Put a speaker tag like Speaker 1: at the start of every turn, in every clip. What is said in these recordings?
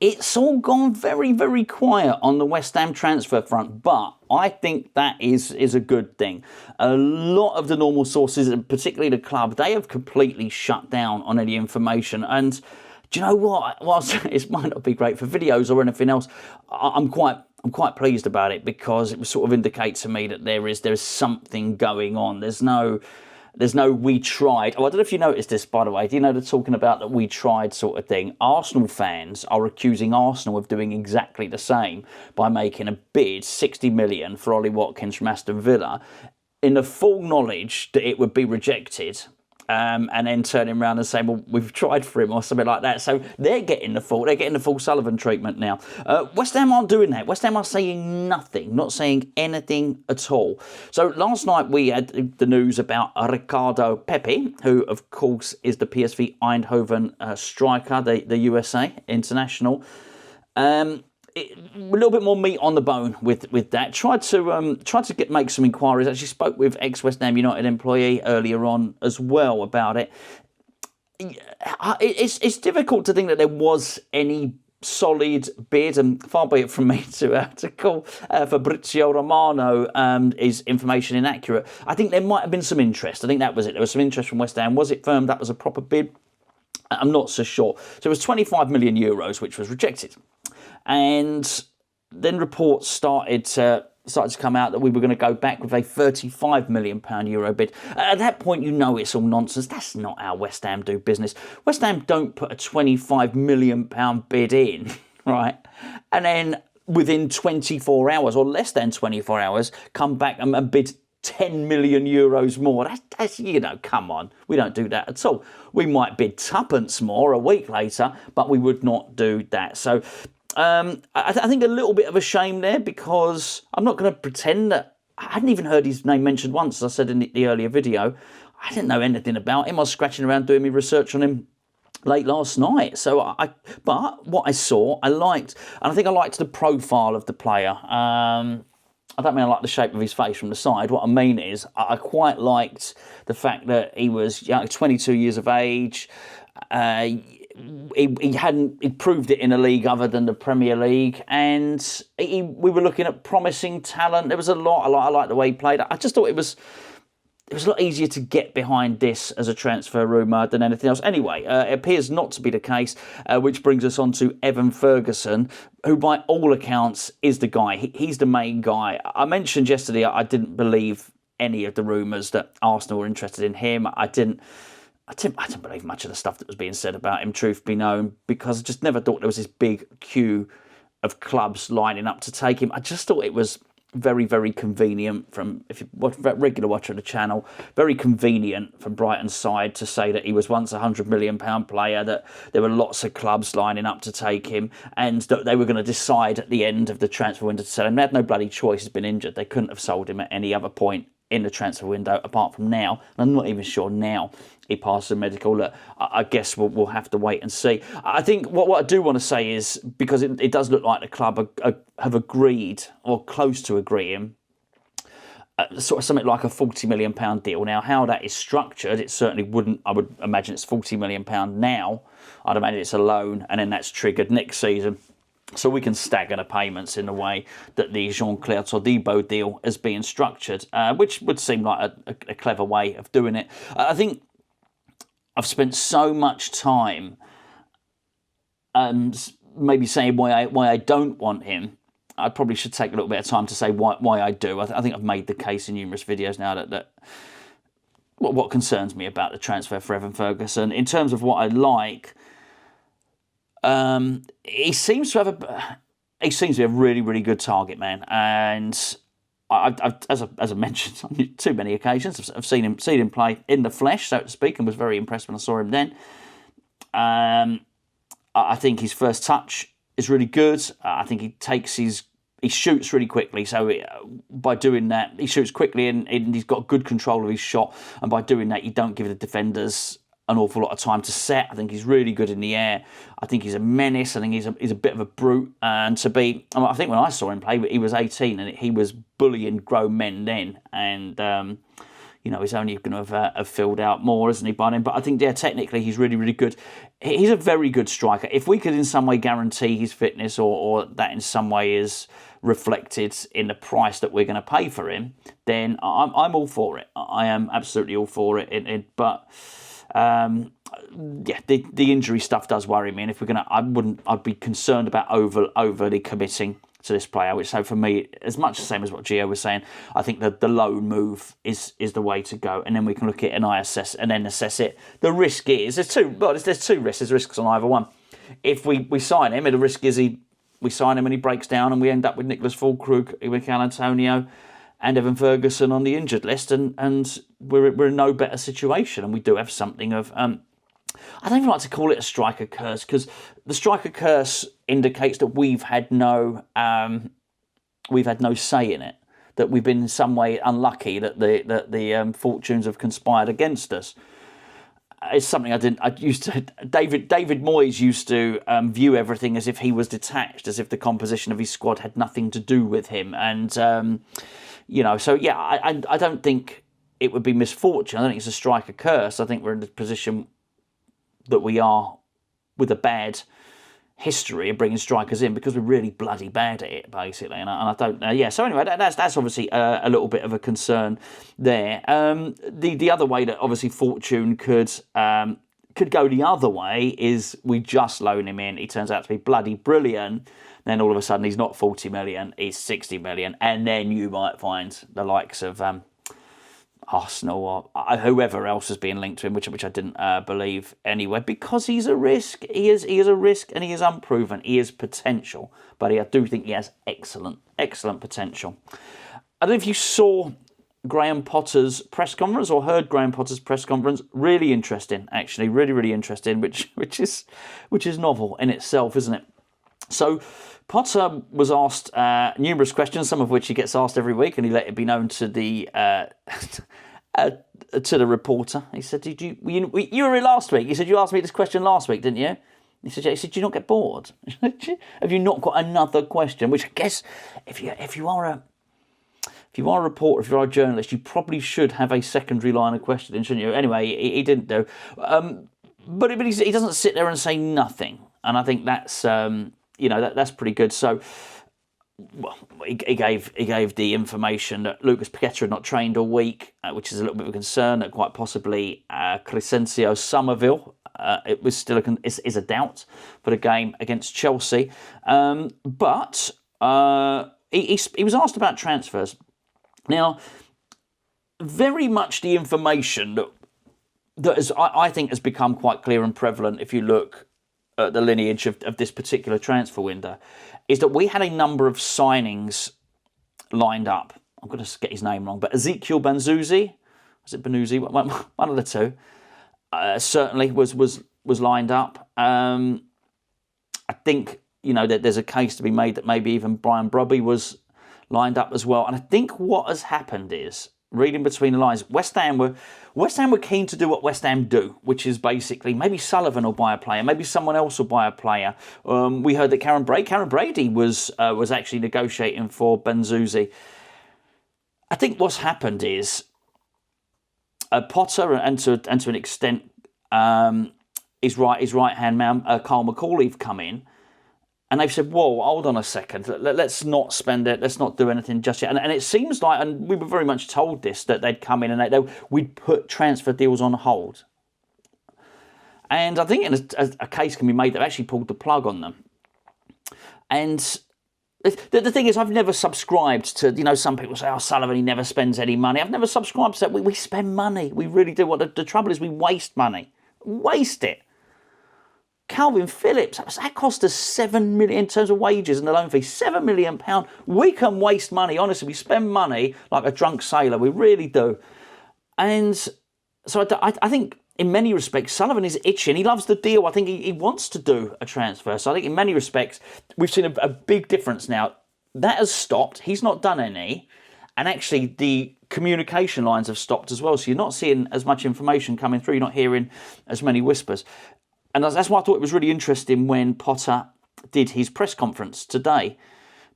Speaker 1: It's all gone very, very quiet on the West Ham transfer front, but I think that is a good thing. A lot of the normal sources, and particularly the club, they have completely shut down on any information. And do you know what? Whilst it might not be great for videos or anything else, I'm quite pleased about it, because it sort of indicates to me that there is something going on. There's no we tried. Oh, I don't know if you noticed this, by the way. Do you know they're talking about that we tried sort of thing? Arsenal fans are accusing Arsenal of doing exactly the same by making a bid, 60 million, for Ollie Watkins from Aston Villa, in the full knowledge that it would be rejected. And then turning around and saying, well, we've tried for him, or something like that. So they're getting the full Sullivan treatment now. West Ham aren't doing that. West Ham are saying nothing, not saying anything at all. So last night we had the news about Ricardo Pepi, who of course is the PSV Eindhoven striker, the USA international. A little bit more meat on the bone with that. Tried to make some inquiries. Actually spoke with ex-West Ham United employee earlier on as well about it. It's difficult to think that there was any solid bid, and far be it from me to call Fabrizio Romano is information inaccurate. I think there might have been some interest. I think that was it. There was some interest from West Ham. Was it firmed up as a proper bid? I'm not so sure. So it was 25 million euros, which was rejected. And then reports started to come out that we were going to go back with a £35 million Euro bid. At that point, you know it's all nonsense. That's not how West Ham do business. West Ham don't put a £25 million bid in, right? And then within 24 hours, or less than 24 hours, come back and bid 10 million euros more. That's, come on. We don't do that at all. We might bid tuppence more a week later, but we would not do that. So I think a little bit of a shame there, because I'm not going to pretend that I hadn't even heard his name mentioned once, as I said in the earlier video. I didn't know anything about him. I was scratching around doing my research on him late last night. But what I saw, I liked, and I think I liked the profile of the player. I don't mean I like the shape of his face from the side. What I mean is I quite liked the fact that he was 22 years of age. He proved it in a league other than the Premier League, and we were looking at promising talent. There was a lot. I like the way he played. I just thought it was a lot easier to get behind this as a transfer rumour than anything else. Anyway, it appears not to be the case, which brings us on to Evan Ferguson, who by all accounts is the guy. He's the main guy. I mentioned yesterday I didn't believe any of the rumours that Arsenal were interested in him. I didn't believe much of the stuff that was being said about him, truth be known, because I just never thought there was this big queue of clubs lining up to take him. I just thought it was very, very convenient if you watch a regular watcher of the channel, very convenient from Brighton's side to say that he was once a £100 million player, that there were lots of clubs lining up to take him, and that they were going to decide at the end of the transfer window to sell him. They had no bloody choice. He's been injured. They couldn't have sold him at any other point in the transfer window apart from now. And I'm not even sure now he passed the medical. Look, I guess we'll have to wait and see. I think what I do want to say is, because it does look like the club have agreed, or close to agreeing, sort of something like a £40 million deal. Now, how that is structured, it certainly wouldn't, I would imagine it's £40 million now. I'd imagine it's a loan, and then that's triggered next season. So we can stagger the payments in the way that the Jean-Claire Todibo deal is being structured, which would seem like a clever way of doing it. I think I've spent so much time maybe saying why I don't want him. I probably should take a little bit of time to say why I do. I think I've made the case in numerous videos now that what concerns me about the transfer for Evan Ferguson. In terms of what I like, he seems to be a really, really good target man, and I've as I mentioned on too many occasions, I've seen him play in the flesh, so to speak, and was very impressed when I saw him then. I think his first touch is really good. I think he shoots really quickly, so by doing that, he shoots quickly and he's got good control of his shot, and by doing that, you don't give the defenders an awful lot of time to set. I think he's really good in the air. I think he's a menace. I think he's a bit of a brute. And I think when I saw him play, he was 18 and he was bullying grown men then. And he's only going to have filled out more, isn't he, by then? But I think, yeah, technically he's really, really good. He's a very good striker. If we could in some way guarantee his fitness, or that in some way is reflected in the price that we're going to pay for him, then I'm all for it. I am absolutely all for it. But yeah, the injury stuff does worry me, and if we're gonna, I'd be concerned about overly committing to this player. Which, so for me, as much the same as what Gio was saying, I think that the loan move is the way to go, and then we can look at it and assess it. The risk is there's two risks. There's risks on either one. If we sign him, the risk is we sign him and he breaks down, and we end up with Nicholas Füllkrug, Mikel Antonio, and Evan Ferguson on the injured list, and we're in no better situation. And we do have something of I don't even like to call it a striker curse, because the striker curse indicates that we've had no say in it, that we've been in some way unlucky, that the fortunes have conspired against us. It's something David Moyes used to view everything as if he was detached, as if the composition of his squad had nothing to do with him. And, so yeah, I don't think it would be misfortune. I don't think it's a striker curse. I think we're in the position that we are with a bad history of bringing strikers in, because we're really bloody bad at it, basically. And I don't, so anyway, that's obviously a little bit of a concern there. The other way that obviously fortune could go the other way is we just loan him in. He turns out to be bloody brilliant. Then all of a sudden he's not 40 million, he's 60 million. And then you might find the likes of Arsenal or whoever else is being linked to him, which I didn't believe anyway, because he's a risk. He is a risk, and he is unproven. He is potential, but I do think he has excellent potential. I don't know if you saw Graham Potter's press conference or heard Graham Potter's press conference. Really interesting, actually, really interesting, which is novel in itself, isn't it? So Potter was asked numerous questions, some of which he gets asked every week, and he let it be known to the to the reporter. He said, you were here last week? He said, you asked me this question last week, didn't you? He said, yeah. He said, do you not get bored? Have you not got another question? Which I guess, if you are a reporter, if you are a journalist, you probably should have a secondary line of questioning, shouldn't you? Anyway, he didn't do. But he doesn't sit there and say nothing, and I think that's that's pretty good. So, well, he gave the information that Lucas Paqueta had not trained all week, which is a little bit of a concern. That quite possibly Crescencio Somerville it was still is a doubt for the game against Chelsea. But he was asked about transfers. Now, very much the information that I think has become quite clear and prevalent if you look at the lineage of this particular transfer window, is that we had a number of signings lined up. I'm going to get his name wrong, but Ezekiel Banzuzi, was it Banuzzi? One of the two, certainly was lined up. I think that there's a case to be made that maybe even Brian Brobby was lined up as well. And I think what has happened is, reading between the lines, West Ham were keen to do what West Ham do, which is basically maybe Sullivan will buy a player, maybe someone else will buy a player. We heard that Karen Brady was actually negotiating for Banzuzi. I think what's happened is Potter and to an extent his right hand man Carl McCauley have come in. And they've said, whoa, hold on a second, let's not spend it, let's not do anything just yet. And it seems like, and we were very much told this, that they'd come in and we'd put transfer deals on hold. And I think a case can be made that they've actually pulled the plug on them. And the thing is, I've never subscribed to, some people say, Sullivan, he never spends any money. I've never subscribed to that. We spend money. We really do. What the trouble is, we waste money. Waste it. Calvin Phillips, that cost us £7 million in terms of wages and the loan fee, £7 million. We can waste money, honestly. We spend money like a drunk sailor. We really do. And so I think in many respects, Sullivan is itching. He loves the deal. I think he wants to do a transfer. So I think in many respects, we've seen a big difference now. That has stopped. He's not done any. And actually, the communication lines have stopped as well. So you're not seeing as much information coming through. You're not hearing as many whispers. And that's why I thought it was really interesting when Potter did his press conference today,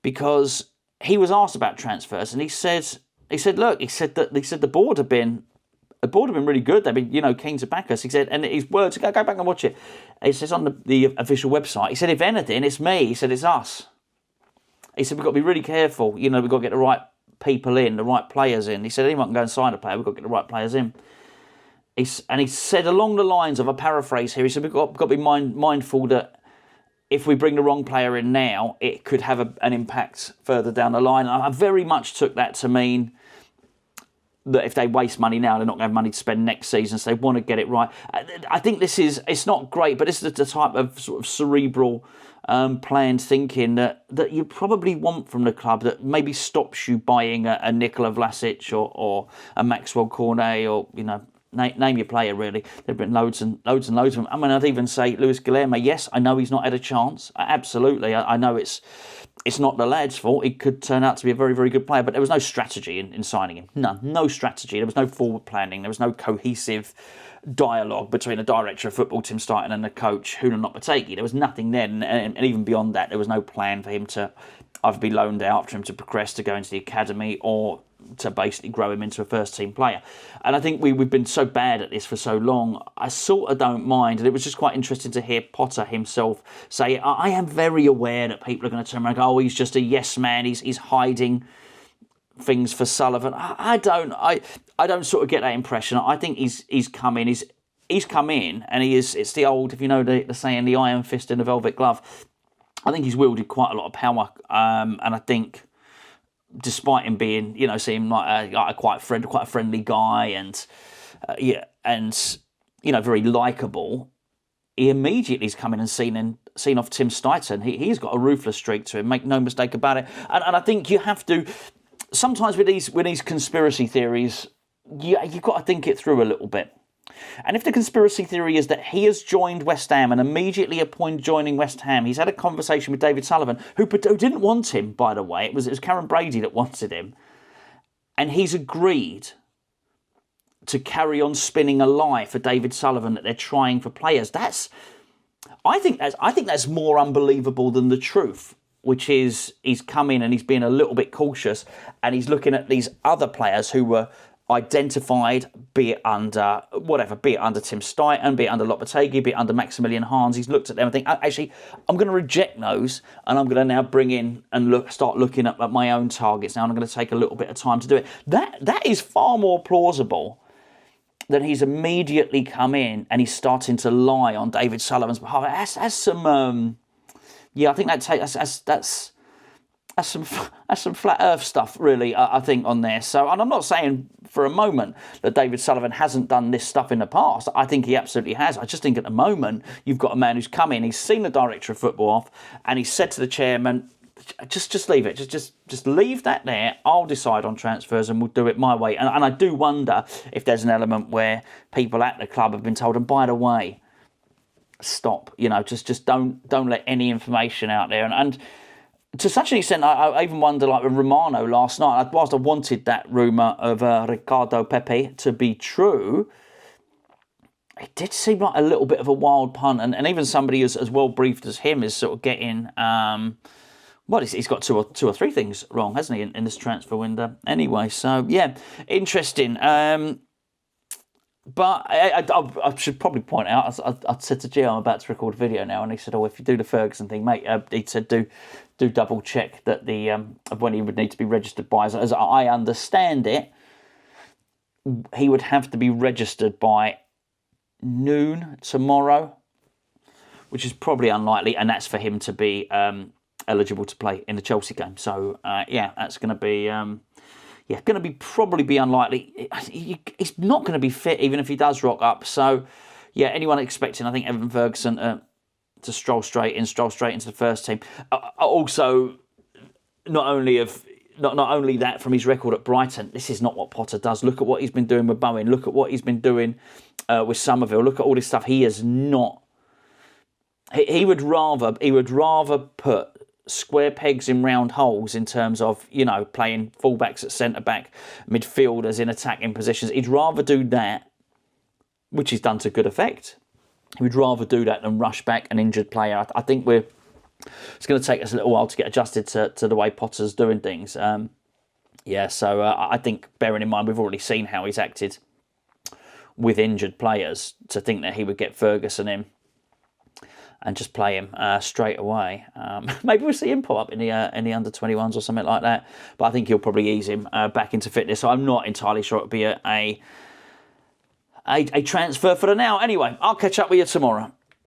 Speaker 1: because he was asked about transfers, and he said, look, he said the board have been the board have been really good. They've been, keen to back us. He said, and his words, go back and watch it. It says on the official website, he said, if anything, it's me. He said, it's us. He said, we've got to be really careful. We've got to get the right people in, the right players in. He said, anyone can go and sign a player. We've got to get the right players in. He said along the lines of a paraphrase here, he said, we've got to be mindful that if we bring the wrong player in now, it could have an impact further down the line. I very much took that to mean that if they waste money now, they're not going to have money to spend next season, so they want to get it right. I think it's not great, but this is the type of sort of cerebral planned thinking that you probably want from the club that maybe stops you buying a Nikola Vlasic or a Maxwell Cornet or, name your player, really. There have been loads and loads of them. I mean, I'd even say Luis Guilherme. Yes, I know he's not had a chance. Absolutely. I know it's not the lad's fault. He could turn out to be a very, very good player, but there was no strategy in signing him. None. No strategy. There was no forward planning. There was no cohesive dialogue between the director of football, Tim Stighton, and the coach, Hunan Lopetegui. There was nothing there, and even beyond that, there was no plan for him to either be loaned out, for him to progress, to go into the academy, or to basically grow him into a first-team player. And I think we've been so bad at this for so long, I sort of don't mind. And it was just quite interesting to hear Potter himself say, I am very aware that people are going to turn around and go, oh, he's just a yes man, he's hiding things for Sullivan. I don't sort of get that impression. I think he's come in, he's come in, and it's the old, if you know the saying, the iron fist in the velvet glove. I think he's wielded quite a lot of power, and I think, despite him being, seem like a quite a friendly guy and very likable, he immediately has come in and seen off Tim Stighton. He's got a ruthless streak to him. Make no mistake about it. And I think you have to sometimes with these conspiracy theories, you've got to think it through a little bit. And if the conspiracy theory is that he has joined West Ham and immediately upon joining West Ham, he's had a conversation with David Sullivan, who didn't want him, by the way. It was Karen Brady that wanted him. And he's agreed to carry on spinning a lie for David Sullivan that they're trying for players. I think that's more unbelievable than the truth, which is he's come in and he's been a little bit cautious and he's looking at these other players who were identified, be it under Tim Stighton, be it under Lopetegui, be it under Maximilian Hans. He's looked at them and think, actually, I'm going to reject those and I'm going to now bring in and start looking at my own targets now, and I'm going to take a little bit of time to do it. That is far more plausible than he's immediately come in and he's starting to lie on David Sullivan's behalf. That's some, I think that's some flat earth stuff, really, I think, on there. So, and I'm not saying for a moment that David Sullivan hasn't done this stuff in the past. I think he absolutely has. I just think at the moment you've got a man who's come in, he's seen the director of football off, and he said to the chairman, just leave it. Just leave that there. I'll decide on transfers and we'll do it my way. And I do wonder if there's an element where people at the club have been told, and by the way, stop. Just don't let any information out there. And to such an extent, I even wonder, like with Romano last night, whilst I wanted that rumour of Ricardo Pepe to be true, it did seem like a little bit of a wild punt. And even somebody as well briefed as him is sort of getting... he's got two or three things wrong, hasn't he, in this transfer window? Anyway, so, yeah, interesting. But I should probably point out, I said to Gio, I'm about to record a video now, and he said, if you do the Ferguson thing, mate, he said, do double check that of when he would need to be registered by. As I understand it, he would have to be registered by noon tomorrow, which is probably unlikely, and that's for him to be eligible to play in the Chelsea game. So, that's going to be... probably be unlikely. He's not going to be fit even if he does rock up. So, anyone expecting, I think, Evan Ferguson to stroll straight into the first team. Also, not only that from his record at Brighton, this is not what Potter does. Look at what he's been doing with Bowen. Look at what he's been doing with Somerville. Look at all this stuff. He is not. He would rather put square pegs in round holes in terms of, playing fullbacks at centre-back, midfielders in attacking positions. He'd rather do that, which he's done to good effect. He would rather do that than rush back an injured player. I think it's going to take us a little while to get adjusted to the way Potter's doing things. So I think, bearing in mind, we've already seen how he's acted with injured players, to think that he would get Ferguson in and just play him straight away. Maybe we'll see him pop up in the under-21s or something like that. But I think he'll probably ease him back into fitness. So I'm not entirely sure it'll be a transfer for the now. Anyway, I'll catch up with you tomorrow.